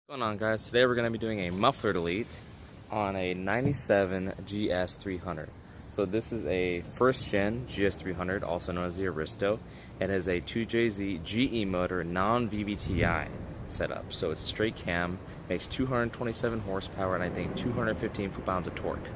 What's going on, guys? Today we're going to be doing a muffler delete on a 97 GS300. So this is a first gen GS300, also known as the Aristo. It has a 2JZ GE motor non-VVTi setup. So it's straight cam, makes 227 horsepower and I think 215 foot-pounds of torque.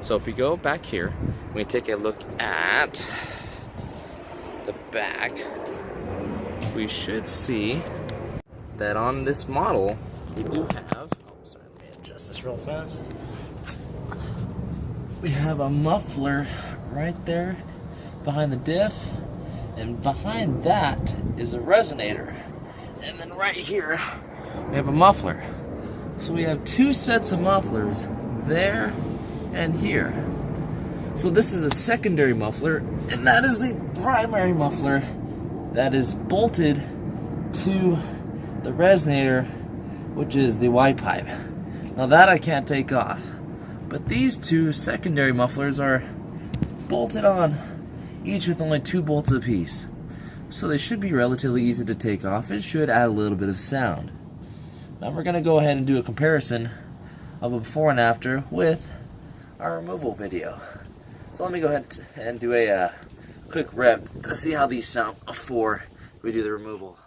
So if we go back here, we take a look at the back, we should see that on this model we do have, oh sorry, let me adjust this real fast. We have a muffler right there behind the diff, and behind that is a resonator. And then right here, we have a muffler. So we have two sets of mufflers, there and here. So this is a secondary muffler, and that is the primary muffler that is bolted to the resonator, which is the Y pipe. Now that I can't take off, but these two secondary mufflers are bolted on, each with only 2 bolts apiece. So they should be relatively easy to take off and should add a little bit of sound. Now we're going to go ahead and do a comparison of a before and after with our removal video. So let me go ahead and do a quick rep to see how these sound before we do the removal.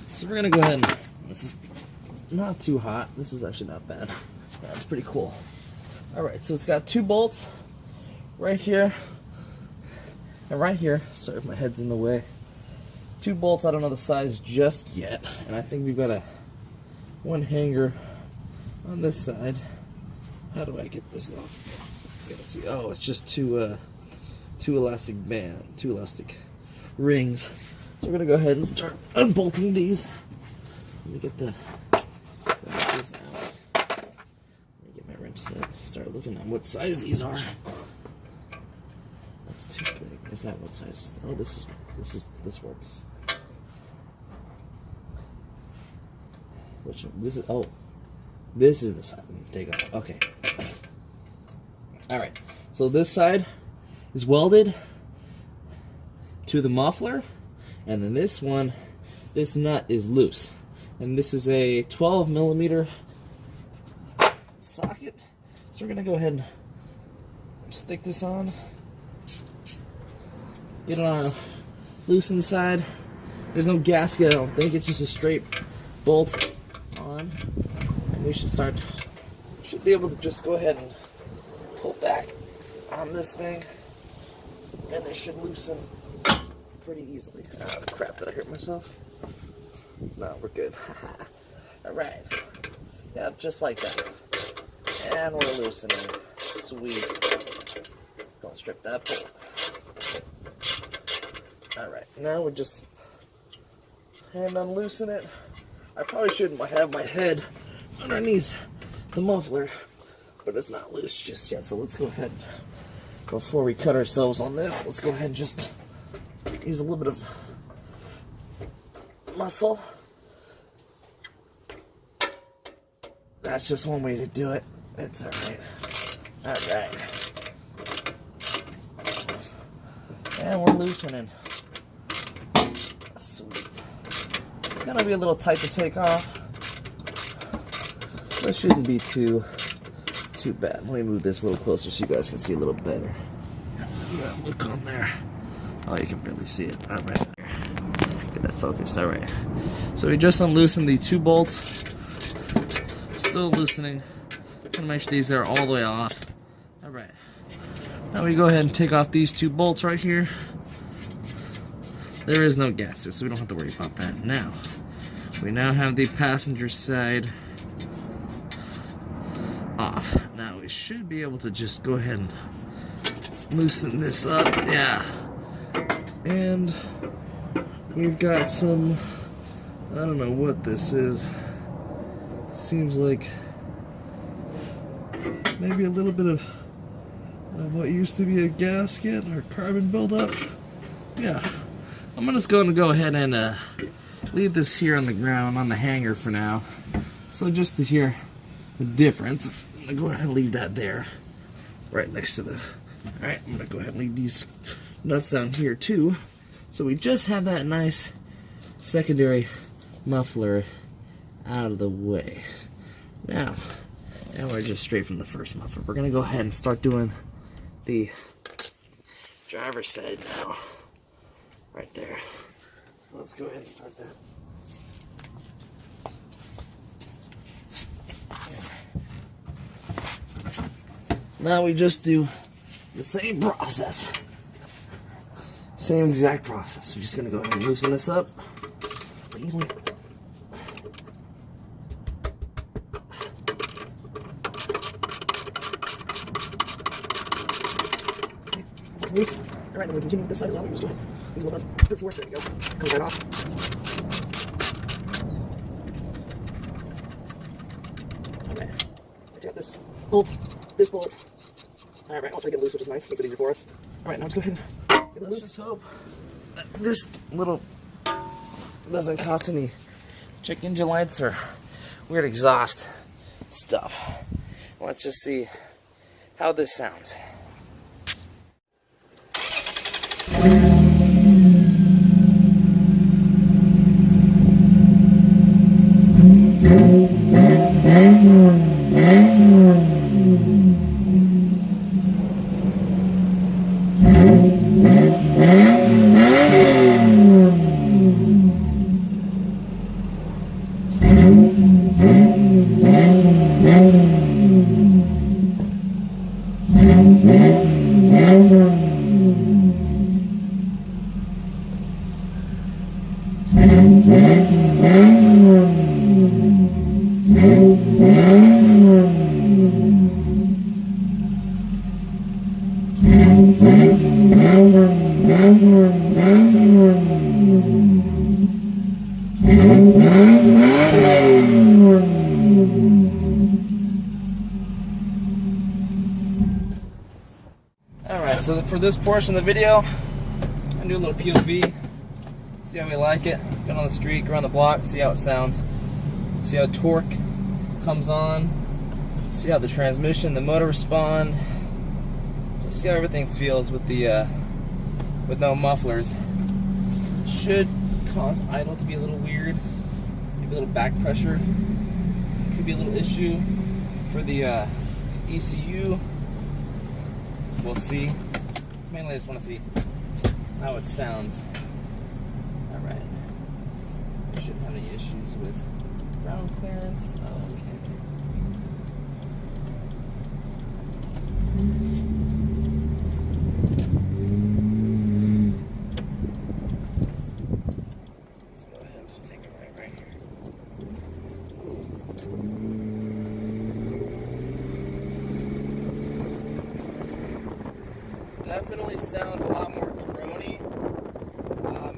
So we're gonna go ahead and, this is not too hot, this is actually not bad. That's pretty cool. Alright, so it's got 2 bolts right here and right here. Sorry if my head's in the way. 2 bolts, I don't know the size just yet, and I think we've got one hanger on this side. How do I get this off? Gotta see. Oh, it's just two elastic rings. So we're gonna go ahead and start unbolting these. Let me get the wrenches out. Let me get my wrench set. Start looking at what size these are. That's too big. Is that what size? Oh, this works. Which one? This is, oh, this is the side. Take off. Okay. All right. So this side is welded to the muffler. And then this one, this nut is loose. And this is a 12 millimeter socket. So we're gonna go ahead and stick this on. Get it on loose inside. There's no gasket, I don't think. It's just a straight bolt on. And we should be able to just go ahead and pull back on this thing. And it should loosen pretty easily. Ah, the crap, did I hurt myself? No, we're good. Alright. Yeah, just like that. And we're loosening. Sweet. Don't strip that pull. Alright, now we're just hand unloosen it. I probably shouldn't have my head underneath the muffler, but it's not loose just yet, so let's go ahead. Before we cut ourselves on this, let's go ahead and just use a little bit of muscle. That's just one way to do it. It's alright. Alright. And we're loosening. Sweet. It's gonna be a little tight to take off, but it shouldn't be too bad. Let me move this a little closer so you guys can see a little better. How does that look on there? Oh, you can barely see it. Alright. Get that focused. Alright. So we just unloosened the 2 bolts. Still loosening. Just gonna make sure these are all the way off. Alright. Now we go ahead and take off these 2 bolts right here. There is no gaskets, so we don't have to worry about that. Now, we now have the passenger side off. Now we should be able to just go ahead and loosen this up, yeah. And we've got some, I don't know what this is. Seems like maybe a little bit of what used to be a gasket or carbon buildup. Yeah, I'm just going to go ahead and leave this here on the ground, on the hanger for now. So just to hear the difference, I'm going to go ahead and leave that there, right next to the... Alright, I'm going to go ahead and leave these nuts down here too. So we just have that nice secondary muffler out of the way. Now we're just straight from the first muffler. We're going to go ahead and start doing the driver's side now. Right there. Let's go ahead and start that. Now we just do the same process. Same exact process. We're just going to go ahead and loosen this up easily. Loose. Alright, then we continue with this side as well. Just do it. Use a little bit of force. There we go. Comes right off. Okay. I got this bolt. This bolt. Alright, once we get loose, which is nice, makes it easier for us. Alright, now let's go ahead and get this loose. Let's hope this little doesn't cause any check engine lights or weird exhaust stuff. Let's just see how this sounds. Alright, so for this portion of the video, I'm gonna do a little POV, see how we like it, get on the street, go around the block, see how it sounds, see how torque comes on, see how the transmission, the motor respond, just see how everything feels with the with no mufflers. Should cause idle to be a little weird, maybe a little back pressure, could be a little issue for the ECU. We'll see. Mainly I just want to see how it sounds. Alright. We shouldn't have any issues with ground clearance. Okay. Let's go ahead and just take it right here. Definitely sounds a lot more drony,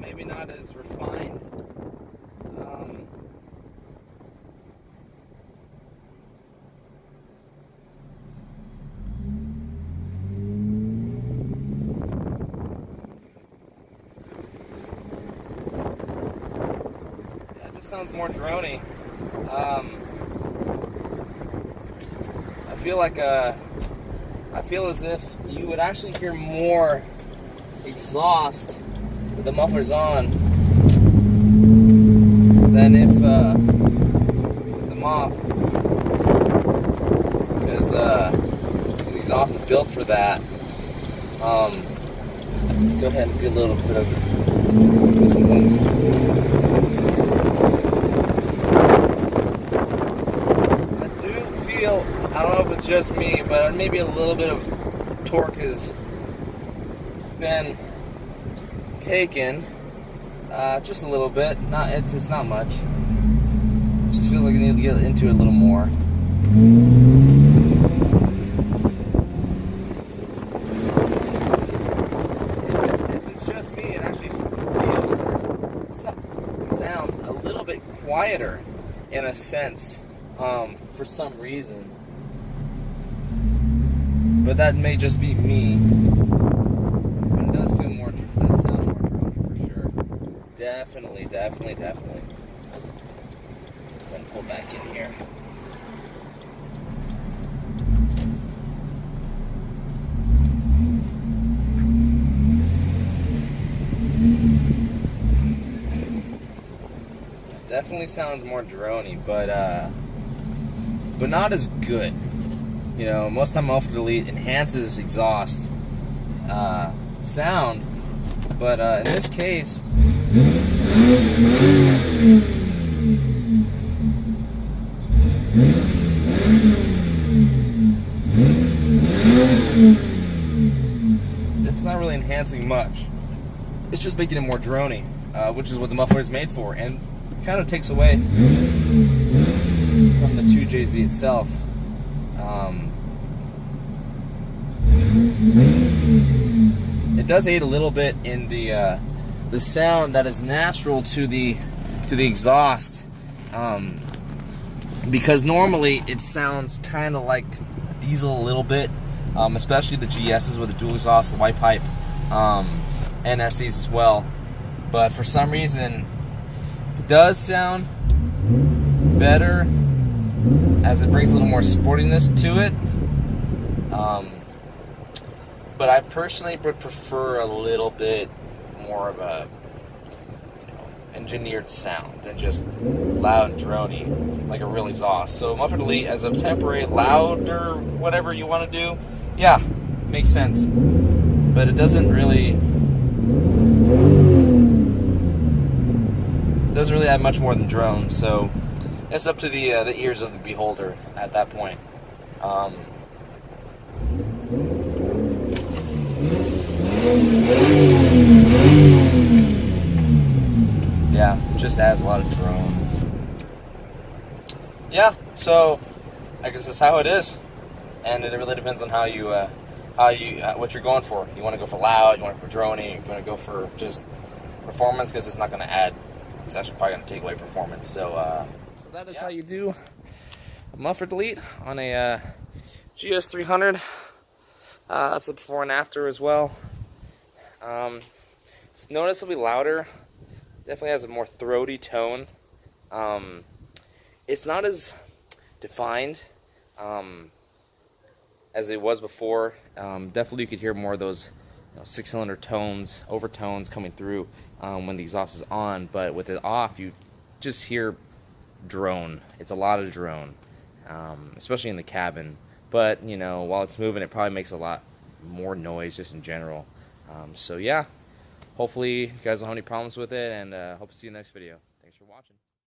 maybe not as refined. Yeah, it just sounds more drony. I feel as if you would actually hear more exhaust with the mufflers on than if with them off, because the exhaust is built for that. Let's go ahead and do a little bit of this move. I don't know if it's just me, but maybe a little bit of torque has been taken, just a little bit. It's not much. It just feels like I need to get into it a little more. quieter in a sense, for some reason. But that may just be me. It does feel more, it does sound more drony for sure. Definitely. Just gonna pull back in here. Definitely sounds more drony, but not as good. You know, most of the time Muffler Delete enhances exhaust sound, but in this case, it's not really enhancing much. It's just making it more drony, which is what the muffler is made for, and kind of takes away from the 2JZ itself. It does aid a little bit in the sound that is natural to the exhaust, because normally it sounds kind of like diesel a little bit, especially the GSs with the dual exhaust, the white pipe, and SEs as well. But for some reason, it does sound better as it brings a little more sportiness to it. But I personally would prefer a little bit more of a, engineered sound than just loud and drony like a real exhaust. So Muffler Delete as a temporary louder whatever you want to do, yeah, makes sense. But it doesn't really add much more than drone. So it's up to the ears of the beholder at that point. Yeah, just adds a lot of drone. Yeah, so I guess that's how it is, and it really depends on how you what you're going for. You want to go for loud, you want to go for drony, you want to go for just performance, because it's not going to add. It's actually probably going to take away performance. So that is how you do a Muffler Delete on a GS300. That's the before and after as well. It's noticeably louder. Definitely has a more throaty tone. It's not as defined as it was before. Definitely you could hear more of those six-cylinder tones, overtones coming through when the exhaust is on, but with it off you just hear drone. It's a lot of drone, especially in the cabin. But while it's moving, it probably makes a lot more noise just in general. So yeah, hopefully you guys don't have any problems with it, and hope to see you in the next video. Thanks for watching.